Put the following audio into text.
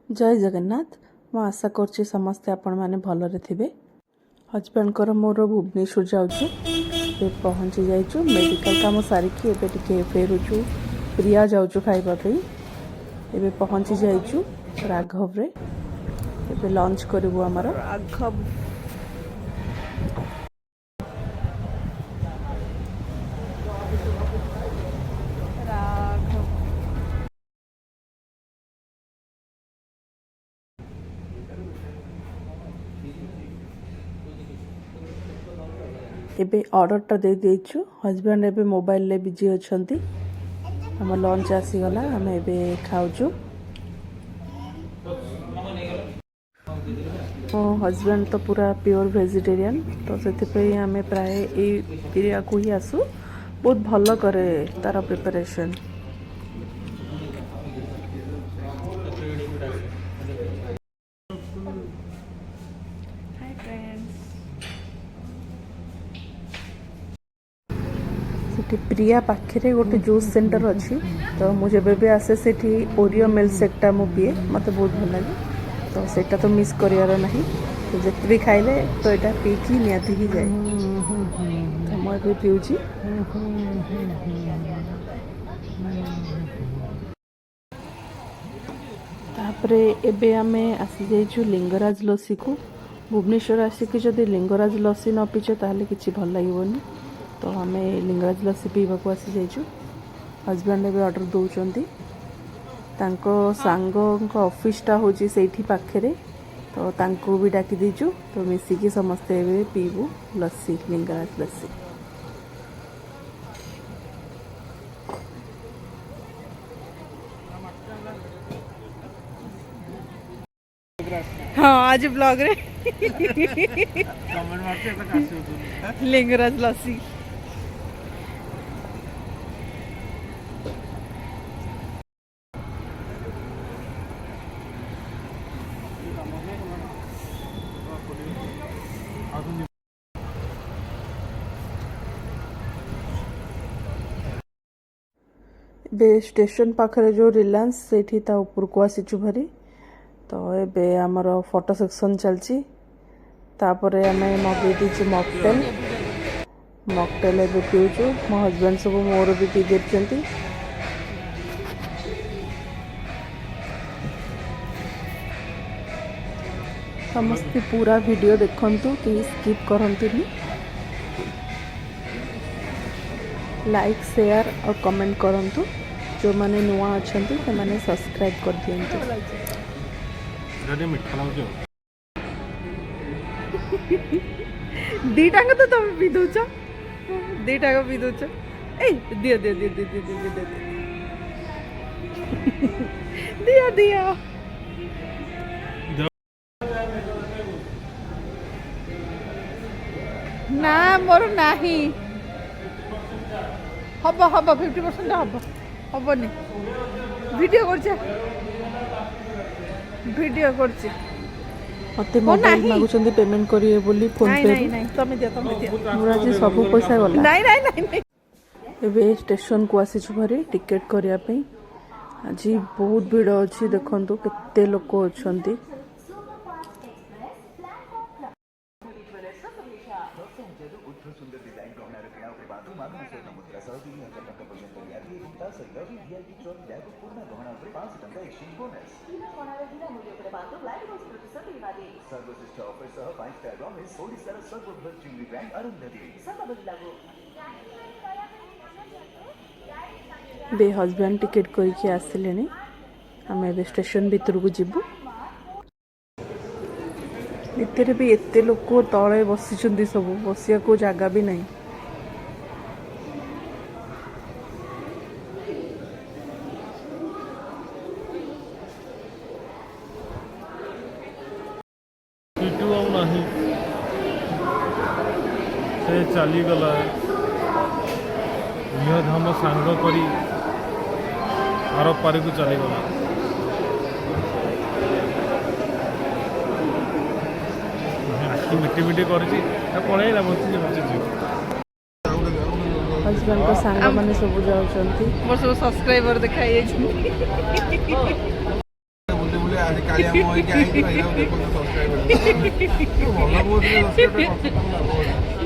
जय जगन्नाथ मु आशा करछि समस्ते आपण माने भलरे थिबे। हजबैंड कर मोर भुवनेश्वर जाउछु ए पहुंची जाइछु मेडिकल काम सारिकी एबे टिके फेरुछु प्रिया जाउछु खाइबा पे एबे पहुंची जाइछु राघव रे एबे लंच करबो हमर राघव एबे ऑर्डर दे देछु हजबैंड एबे मोबाइल ले बिजी अछंती हम लंच आसी गला हम एबे खाउछु। हजबैंड तो पूरा प्योर वेजिटेरियन तो से आम प्राय एरिया को ही आसू बहुत भल करे तार प्रिपरेशन। प्रिया पाखे गोटे जूस सेंटर अच्छी तो मुझे भी आसे से ओरियो मिल्क शेकटा मु पिए मत बहुत भल लगे तो सेटा तो मिस करार ना तो जिते भी खाइले तो यहाँ पीकी निहाती ही जाए तो मुझे पीऊँगी। तापरे एबे आमे आसी जाइछु लिंगराज लस्सी को भुवनेश्वर आसिक जदि लिंगराज लस्सी न पीछे ताहले किछि भल लागिवनी तो आम लिंगराज लस्सी पीवा को आसी जाइछु। हजबैंड एबे ऑर्डर दौरान सांग ऑफिसटा हूँ से पाखे तो तांको भी डाकी दीचु तो मिसिकी समस्ते एबे पीबू लस्सी लिंगराज लस्सी। हाँ आज ब्लॉग रे लिंगराज लस्सी बे स्टेशन पाखरे जो रिलायंस सेठी ता ऊपर को आसीचु भरी तो एबे आमर फोटो सेक्शन चलची तापरे आमे मगे दीचु मॉकटेल एबे पीउचु मो हजबैंड सब मोर भी पी देछंती। समस्त पूरा वीडियो देखंतु कि स्किप करंतुनी लाइक शेयर और कमेंट करंतु जो माने नुआ अछंती से माने सब्सक्राइब कर दियंतु। दीटा को तो तुम पी दोच दीटा को पी दोच ए दियो दियो दियो दियो दियो दियो दियो दियो ना मोर नाही हब हब 50% हब हबनी वीडियो करछे मते मोबाइल मागुचंदी पेमेंट करिए बोली फोन पे नहीं नहीं तमे दियो मोरा जे सब पैसा गला नहीं नहीं नहीं एबे स्टेशन को आसी छु भरी टिकट करिया पई आज बहुत भीड़ अछि देखंतु केते लोक अछंती। बे हजबैंड टिकेट करके आसिले आम ए स्टेशन भीतर को जीवु भितर भी एते लोक तले बसी सब बसिया को जगह भी नहीं। से चलीगला निधाम सांग करी आर पारी को चलीगला आखि मिटी मिटी कर पलैला बची हजबैंड को सांग माने सब जाउछंती मोर सब सब्सक्राइबर देखाई ବୁଲେ ଆଜି କାଳିଆ ମୋ ହେଇକି ଆଇଛି ଭାଇ ଦେଖନ୍ତୁ ସବସ୍କ୍ରାଇବ୍ ଭଲ ବହୁତ ସବସ୍କ୍ରାଇବ୍